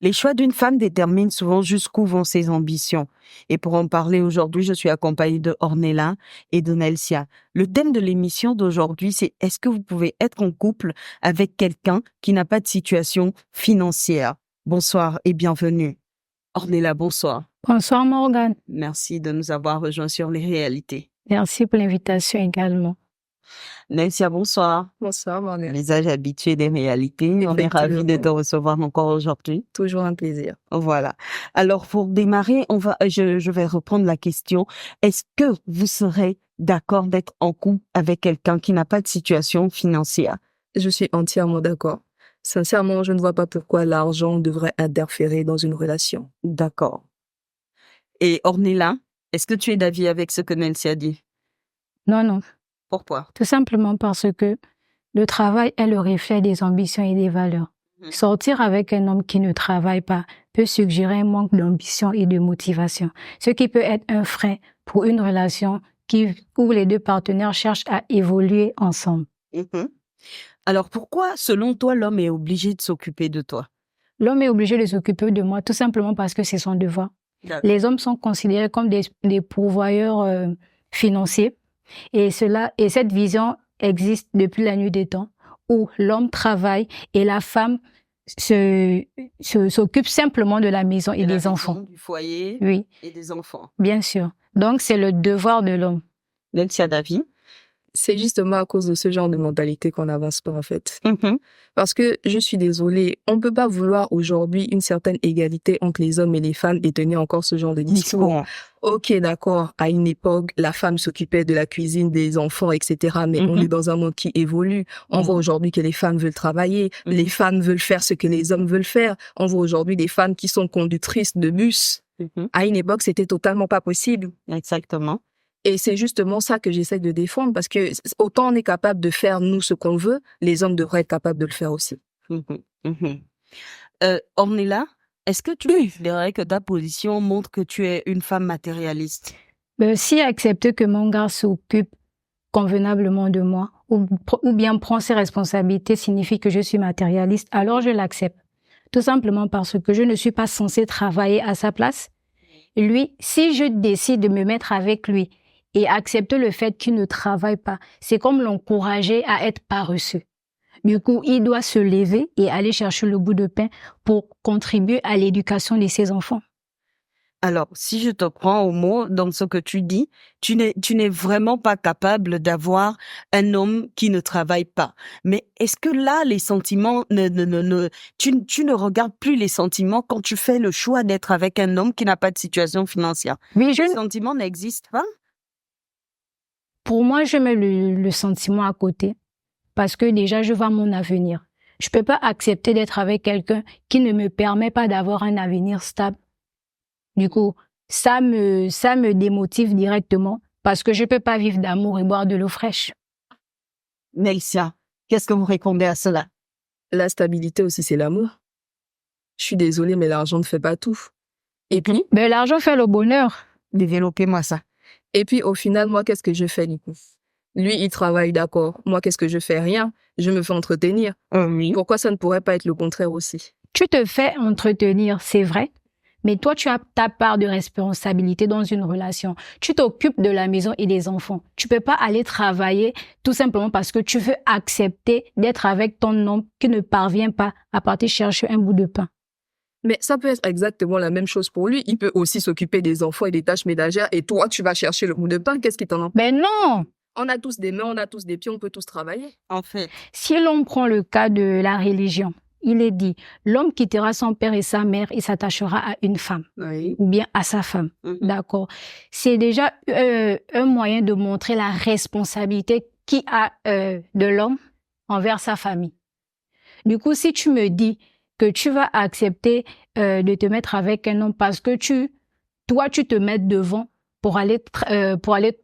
Les choix d'une femme déterminent souvent jusqu'où vont ses ambitions. Et pour en parler aujourd'hui, je suis accompagnée de Ornella et de Nelsia. Le thème de l'émission d'aujourd'hui, c'est est-ce que vous pouvez être en couple avec quelqu'un qui n'a pas de situation financière? Bonsoir et bienvenue. Ornella, bonsoir. Bonsoir Morgane. Merci de nous avoir rejoints sur les réalités. Merci pour l'invitation également. Nelsia, bonsoir. Bonsoir, Morgane. Visage habitué des réalités. On est ravis de te recevoir encore aujourd'hui. Toujours un plaisir. Voilà. Alors, pour démarrer, je vais reprendre la question. Est-ce que vous serez d'accord d'être en couple avec quelqu'un qui n'a pas de situation financière? Je suis entièrement d'accord. Sincèrement, je ne vois pas pourquoi l'argent devrait interférer dans une relation. D'accord. Et Ornella, est-ce que tu es d'avis avec ce que Nelsie a dit? Non. Pourquoi? Tout simplement parce que le travail est le reflet des ambitions et des valeurs. Sortir avec un homme qui ne travaille pas peut suggérer un manque d'ambition et de motivation, ce qui peut être un frein pour une relation où les deux partenaires cherchent à évoluer ensemble. Alors pourquoi, selon toi, l'homme est obligé de s'occuper de toi? L'homme est obligé de s'occuper de moi tout simplement parce que c'est son devoir. Les hommes sont considérés comme des pourvoyeurs financiers et cette vision existe depuis la nuit des temps où l'homme travaille et la femme s'occupe simplement de la maison et des enfants. Du foyer oui. Et des enfants. Bien sûr. Donc c'est le devoir de l'homme. Nelsia, d'avis? C'est justement à cause de ce genre de mentalité qu'on n'avance pas, en fait. Parce que, je suis désolée, on ne peut pas vouloir aujourd'hui une certaine égalité entre les hommes et les femmes et tenir encore ce genre de discours. Ok, d'accord, à une époque, la femme s'occupait de la cuisine, des enfants, etc. Mais on est dans un monde qui évolue. On voit aujourd'hui que les femmes veulent travailler, les femmes veulent faire ce que les hommes veulent faire. On voit aujourd'hui des femmes qui sont conductrices de bus. À une époque, c'était totalement pas possible. Exactement. Et c'est justement ça que j'essaie de défendre parce que autant on est capable de faire nous ce qu'on veut, les hommes devraient être capables de le faire aussi. Ornella, est-ce que tu considérais que ta position montre que tu es une femme matérialiste? Si accepter que mon gars s'occupe convenablement de moi ou bien prend ses responsabilités signifie que je suis matérialiste, alors je l'accepte. Tout simplement parce que je ne suis pas censée travailler à sa place. Lui, si je décide de me mettre avec lui et accepter le fait qu'il ne travaille pas, c'est comme l'encourager à être paresseux. Du coup, il doit se lever et aller chercher le bout de pain pour contribuer à l'éducation de ses enfants. Alors, si je te prends au mot dans ce que tu dis, tu n'es vraiment pas capable d'avoir un homme qui ne travaille pas. Mais est-ce que là, les sentiments, tu ne regardes plus les sentiments quand tu fais le choix d'être avec un homme qui n'a pas de situation financière? Oui, les sentiments n'existent pas? Pour moi, je mets le sentiment à côté parce que déjà, je vois mon avenir. Je peux pas accepter d'être avec quelqu'un qui ne me permet pas d'avoir un avenir stable. Du coup, ça me démotive directement parce que je peux pas vivre d'amour et boire de l'eau fraîche. Nelsia, qu'est-ce que vous répondez à cela? La stabilité aussi, c'est l'amour. Je suis désolée, mais l'argent ne fait pas tout. Et puis? Mais l'argent fait le bonheur. Développez-moi ça. Et puis, au final, moi, qu'est-ce que je fais, du coup? Lui, il travaille, d'accord. Moi, qu'est-ce que je fais? Rien. Je me fais entretenir. Oui. Pourquoi ça ne pourrait pas être le contraire aussi? Tu te fais entretenir, c'est vrai. Mais toi, tu as ta part de responsabilité dans une relation. Tu t'occupes de la maison et des enfants. Tu peux pas aller travailler tout simplement parce que tu veux accepter d'être avec ton homme qui ne parvient pas à partir chercher un bout de pain. Mais ça peut être exactement la même chose pour lui. Il peut aussi s'occuper des enfants et des tâches ménagères et toi, tu vas chercher le bout de pain. Qu'est-ce qui t'en empêche? Mais non! On a tous des mains, on a tous des pieds, on peut tous travailler. En fait. Si l'on prend le cas de la religion, il est dit, l'homme quittera son père et sa mère et s'attachera à une femme, ou bien à sa femme. D'accord. C'est déjà un moyen de montrer la responsabilité qu'il a de l'homme envers sa famille. Du coup, si tu me dis que tu vas accepter de te mettre avec un homme parce que toi, tu te mets devant pour aller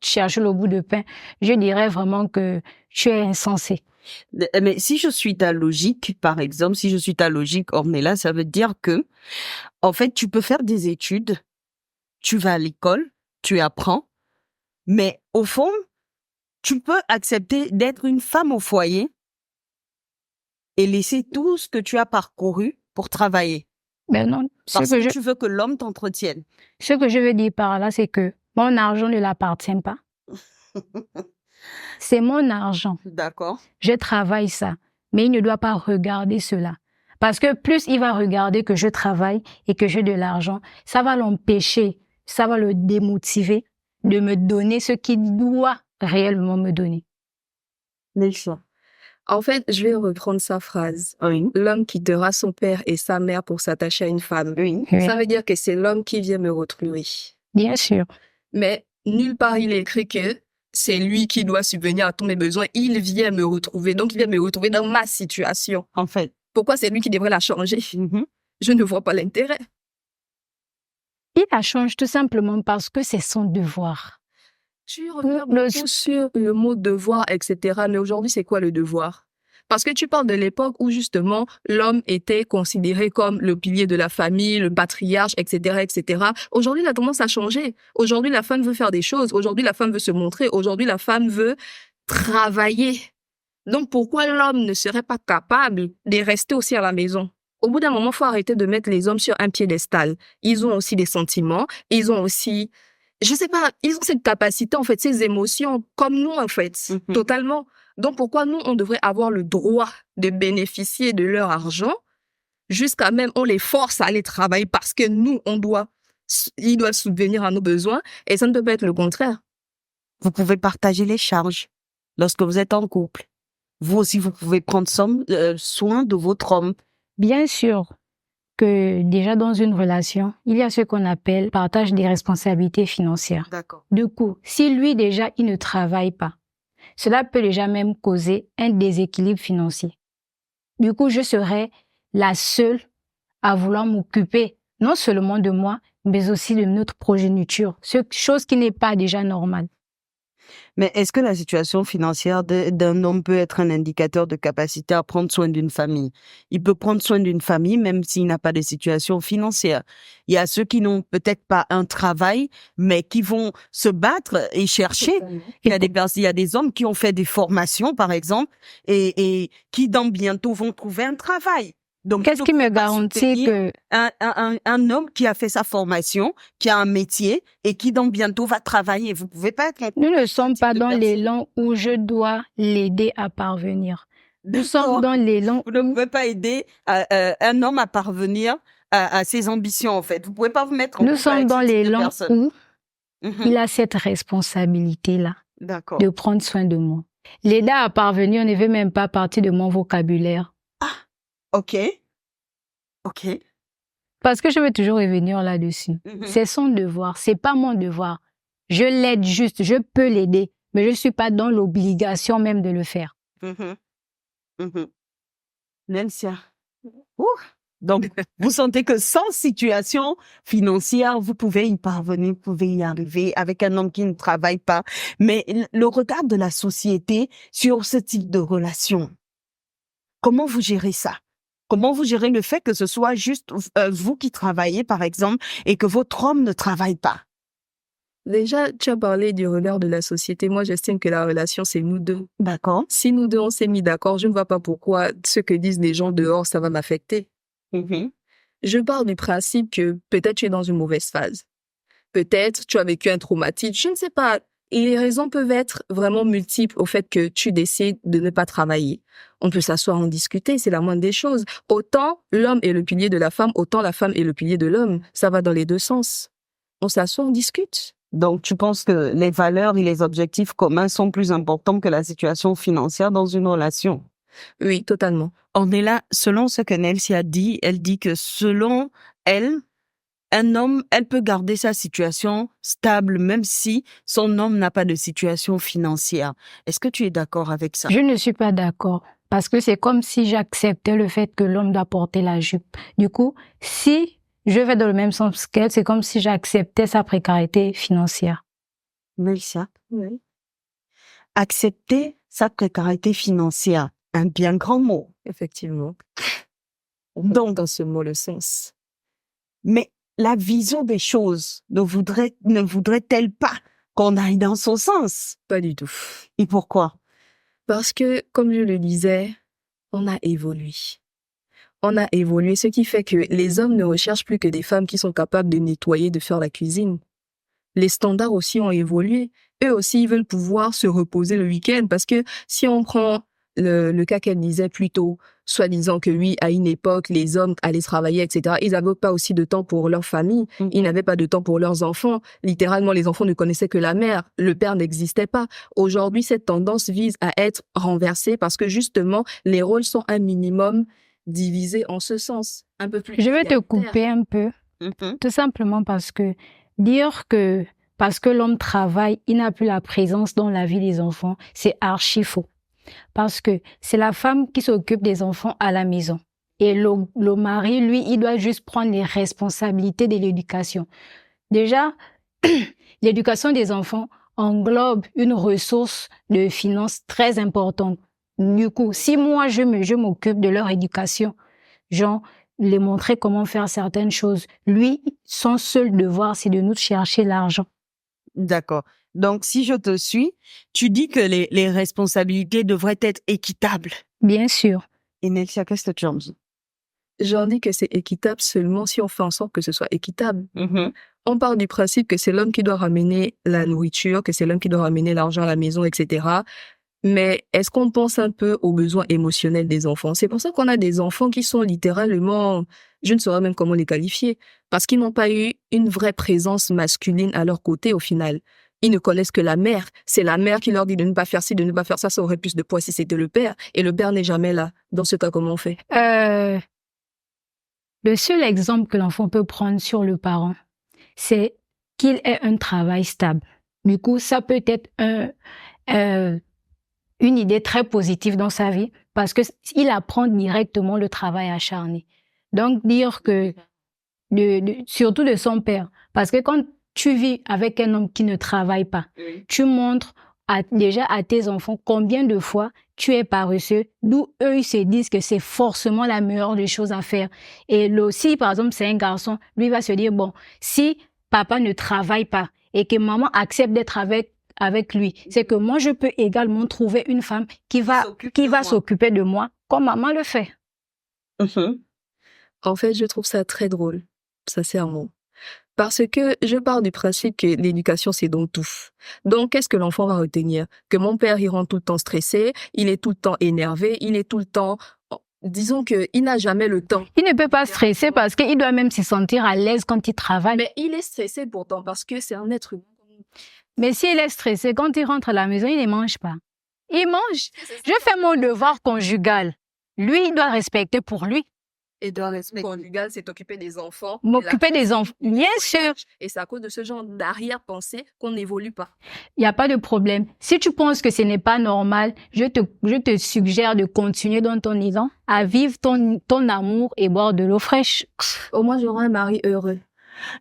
chercher le bout de pain, je dirais vraiment que tu es insensé. Mais si je suis ta logique, par exemple, si je suis ta logique, Ornella, ça veut dire que, en fait, tu peux faire des études, tu vas à l'école, tu apprends, mais au fond, tu peux accepter d'être une femme au foyer et laisser tout ce que tu as parcouru pour travailler. Ben non. Parce que tu veux que l'homme t'entretienne. Ce que je veux dire par là, c'est que mon argent ne l'appartient pas. C'est mon argent. D'accord. Je travaille ça. Mais il ne doit pas regarder cela. Parce que plus il va regarder que je travaille et que j'ai de l'argent, ça va l'empêcher, ça va le démotiver de me donner ce qu'il doit réellement me donner. Nelson. En fait, je vais reprendre sa phrase. Oui. L'homme quittera son père et sa mère pour s'attacher à une femme. Oui. Ça veut dire que c'est l'homme qui vient me retrouver. Bien sûr. Mais nulle part il est écrit que c'est lui qui doit subvenir à tous mes besoins. Il vient me retrouver. Donc, il vient me retrouver dans ma situation. En fait. Pourquoi c'est lui qui devrait la changer? Je ne vois pas l'intérêt. Il la change tout simplement parce que c'est son devoir. Tu reviens beaucoup sur le mot devoir, etc. Mais aujourd'hui, c'est quoi le devoir? Parce que tu parles de l'époque où justement l'homme était considéré comme le pilier de la famille, le patriarche, etc., etc. Aujourd'hui, la tendance a changé. Aujourd'hui, la femme veut faire des choses. Aujourd'hui, la femme veut se montrer. Aujourd'hui, la femme veut travailler. Donc, pourquoi l'homme ne serait pas capable de rester aussi à la maison? Au bout d'un moment, il faut arrêter de mettre les hommes sur un piédestal. Ils ont aussi des sentiments. Ils ont aussi, je sais pas, ils ont cette capacité, en fait, ces émotions, comme nous, en fait, totalement. Donc, pourquoi nous, on devrait avoir le droit de bénéficier de leur argent jusqu'à même, on les force à aller travailler parce que nous, ils doivent subvenir à nos besoins et ça ne peut pas être le contraire. Vous pouvez partager les charges lorsque vous êtes en couple. Vous aussi, vous pouvez prendre soin de votre homme. Bien sûr que déjà dans une relation, il y a ce qu'on appelle partage des responsabilités financières. D'accord. Du coup, si lui déjà, il ne travaille pas, cela peut déjà même causer un déséquilibre financier. Du coup, je serai la seule à vouloir m'occuper non seulement de moi, mais aussi de notre progéniture, chose qui n'est pas déjà normale. Mais est-ce que la situation financière d'un homme peut être un indicateur de capacité à prendre soin d'une famille? Il peut prendre soin d'une famille même s'il n'a pas de situation financière. Il y a ceux qui n'ont peut-être pas un travail, mais qui vont se battre et chercher. Il y a des hommes qui ont fait des formations, par exemple, et qui dans bientôt vont trouver un travail. Donc, qu'est-ce qui me garantit que un homme qui a fait sa formation, qui a un métier et qui dans bientôt va travailler? Vous pouvez pas être. Nous ne sommes pas dans l'élan où je dois l'aider à parvenir. Nous sommes dans l'élan. Vous ne pouvez pas aider un homme à parvenir à ses ambitions, en fait. Vous pouvez pas vous mettre en Nous sommes dans l'élan où il a cette responsabilité-là. D'accord. De prendre soin de moi. L'aider à parvenir ne veut même pas partie de mon vocabulaire. Ok. Parce que je veux toujours revenir là-dessus. C'est son devoir, c'est pas mon devoir. Je l'aide juste, je peux l'aider, mais je suis pas dans l'obligation même de le faire. Nelsia. Donc, vous sentez que sans situation financière, vous pouvez y parvenir, vous pouvez y arriver avec un homme qui ne travaille pas. Mais le regard de la société sur ce type de relation, comment vous gérez ça? Comment vous gérez le fait que ce soit juste vous qui travaillez, par exemple, et que votre homme ne travaille pas? Déjà, tu as parlé du regard de la société. Moi, j'estime que la relation, c'est nous deux. D'accord. Si nous deux, on s'est mis d'accord, je ne vois pas pourquoi ce que disent les gens dehors, ça va m'affecter. Je pars du principe que peut-être tu es dans une mauvaise phase. Peut-être tu as vécu un traumatisme. Je ne sais pas. Et les raisons peuvent être vraiment multiples au fait que tu décides de ne pas travailler. On peut s'asseoir, en discuter, c'est la moindre des choses. Autant l'homme est le pilier de la femme, autant la femme est le pilier de l'homme. Ça va dans les deux sens. On s'assoit, on discute. Donc, tu penses que les valeurs et les objectifs communs sont plus importants que la situation financière dans une relation? Oui, totalement. On est là, selon ce que Nelsia a dit, elle dit que selon elle, un homme, elle peut garder sa situation stable même si son homme n'a pas de situation financière. Est-ce que tu es d'accord avec ça? Je ne suis pas d'accord parce que c'est comme si j'acceptais le fait que l'homme doit porter la jupe. Du coup, si je vais dans le même sens qu'elle, c'est comme si j'acceptais sa précarité financière. Nelsia? Oui. Accepter sa précarité financière, un bien grand mot. Effectivement. Donc, dans ce mot, le sens. Mais la vision des choses ne voudrait-elle pas qu'on aille dans son sens? Pas du tout. Et pourquoi? Parce que, comme je le disais, on a évolué. On a évolué, ce qui fait que les hommes ne recherchent plus que des femmes qui sont capables de nettoyer, de faire la cuisine. Les standards aussi ont évolué. Eux aussi, ils veulent pouvoir se reposer le week-end parce que si on prend le cas qu'elle disait plus tôt, soi-disant que oui, à une époque, les hommes allaient travailler, etc. Ils n'avaient pas aussi de temps pour leur famille. Ils n'avaient pas de temps pour leurs enfants. Littéralement, les enfants ne connaissaient que la mère. Le père n'existait pas. Aujourd'hui, cette tendance vise à être renversée parce que justement, les rôles sont un minimum divisés en ce sens. Un peu plus. Je vais te couper un peu. Tout simplement parce que dire que parce que l'homme travaille, il n'a plus la présence dans la vie des enfants, c'est archi faux. Parce que c'est la femme qui s'occupe des enfants à la maison. Et le mari, lui, il doit juste prendre les responsabilités de l'éducation. Déjà, l'éducation des enfants englobe une ressource de finances très importante. Du coup, si moi, je m'occupe de leur éducation, genre, les montrer comment faire certaines choses, lui, son seul devoir, c'est de nous chercher l'argent. D'accord. Donc, si je te suis, tu dis que les responsabilités devraient être équitables. Bien sûr. Et Nelsia, qu'est-ce que tu en dis? J'en dis que c'est équitable seulement si on fait en sorte que ce soit équitable. On part du principe que c'est l'homme qui doit ramener la nourriture, que c'est l'homme qui doit ramener l'argent à la maison, etc. Mais est-ce qu'on pense un peu aux besoins émotionnels des enfants? C'est pour ça qu'on a des enfants qui sont littéralement, je ne saurais même comment les qualifier, parce qu'ils n'ont pas eu une vraie présence masculine à leur côté au final. Ils ne connaissent que la mère. C'est la mère qui leur dit de ne pas faire ci, de ne pas faire ça. Ça aurait plus de poids si c'était le père. Et le père n'est jamais là. Dans ce cas, comment on fait? Le seul exemple que l'enfant peut prendre sur le parent, c'est qu'il ait un travail stable. Du coup, ça peut être une idée très positive dans sa vie parce que il apprend directement le travail acharné. Donc, dire que, surtout de son père, parce que quand tu vis avec un homme qui ne travaille pas, tu montres déjà à tes enfants combien de fois tu es paresseux, d'où eux ils se disent que c'est forcément la meilleure des choses à faire. Et si par exemple c'est un garçon, lui va se dire bon, si papa ne travaille pas et que maman accepte d'être avec lui, c'est que moi je peux également trouver une femme qui va s'occuper de moi comme maman le fait. En fait, je trouve ça très drôle, sincèrement. Parce que je pars du principe que l'éducation, c'est donc tout. Donc, qu'est-ce que l'enfant va retenir? Que mon père, il rend tout le temps stressé, il est tout le temps énervé, il est tout le temps... Disons qu'il n'a jamais le temps. Il ne peut pas stresser parce qu'il doit même se sentir à l'aise quand il travaille. Mais il est stressé pourtant parce que c'est un être humain. Mais s'il est stressé, quand il rentre à la maison, il ne mange pas. Il mange. Je fais mon devoir conjugal. Lui, il doit respecter pour lui. Et doit respecter conjugal, c'est t'occuper des enfants. M'occuper des enfants, bien sûr. Et c'est à cause de ce genre d'arrière-pensée qu'on n'évolue pas. Il n'y a pas de problème. Si tu penses que ce n'est pas normal, je te suggère de continuer dans ton élan à vivre ton amour et boire de l'eau fraîche. Au moins, j'aurai un mari heureux.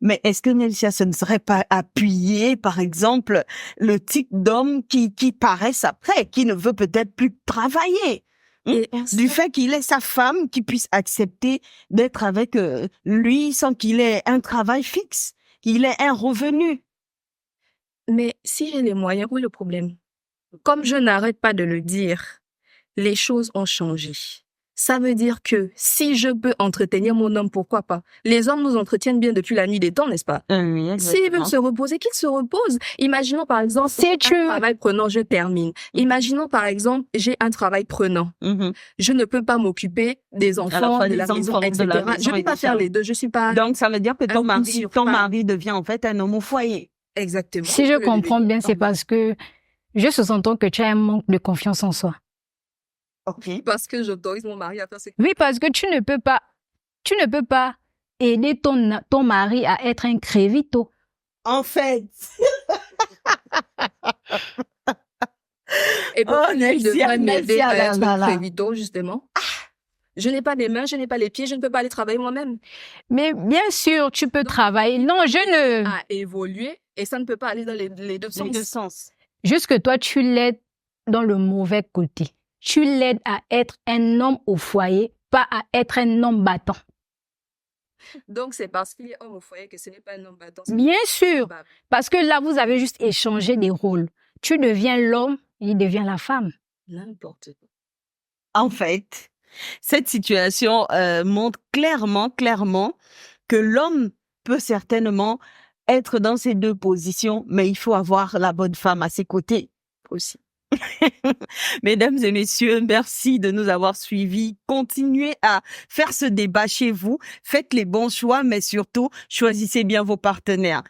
Mais est-ce que Nelsia, ce ne serait pas appuyer, par exemple, le type d'homme qui paraisse après, qui ne veut peut-être plus travailler? Du fait qu'il ait sa femme qui puisse accepter d'être avec lui sans qu'il ait un travail fixe, qu'il ait un revenu. Mais si j'ai les moyens, où est le problème? Comme je n'arrête pas de le dire, les choses ont changé. Ça veut dire que si je peux entretenir mon homme, pourquoi pas? Les hommes nous entretiennent bien depuis la nuit des temps, n'est-ce pas? Oui, s'ils veulent se reposer, qu'ils se reposent. Imaginons par exemple, un travail prenant, je termine. Imaginons par exemple, j'ai un travail prenant. Je ne peux pas m'occuper des enfants, de la maison, etc. Je ne peux pas faire les deux. Je suis pas. Donc ça veut dire que ton mari devient en fait un homme au foyer. Exactement. Si je comprends bien, c'est parce que je sous-entends que tu as un manque de confiance en soi. Okay. Parce que j'autorise mon mari à faire ce que... Oui, parce que tu ne peux pas aider ton mari à être un crévito. En fait. Et pourquoi il devrait m'aider à être un crévito, justement? Je n'ai pas les mains, je n'ai pas les pieds, je ne peux pas aller travailler moi-même. Mais bien sûr, tu peux travailler. Non, je ne... À évoluer, et ça ne peut pas aller dans les deux sens. Juste que toi, tu l'aides dans le mauvais côté. Tu l'aides à être un homme au foyer, pas à être un homme battant. Donc, c'est parce qu'il est homme au foyer que ce n'est pas un homme battant. Bien sûr, parce que là, vous avez juste échangé des rôles. Tu deviens l'homme, il devient la femme. N'importe quoi. En fait, Cette situation montre clairement que l'homme peut certainement être dans ces deux positions, mais il faut avoir la bonne femme à ses côtés aussi. Mesdames et messieurs, merci de nous avoir suivis. Continuez à faire ce débat chez vous. Faites les bons choix, mais surtout, choisissez bien vos partenaires.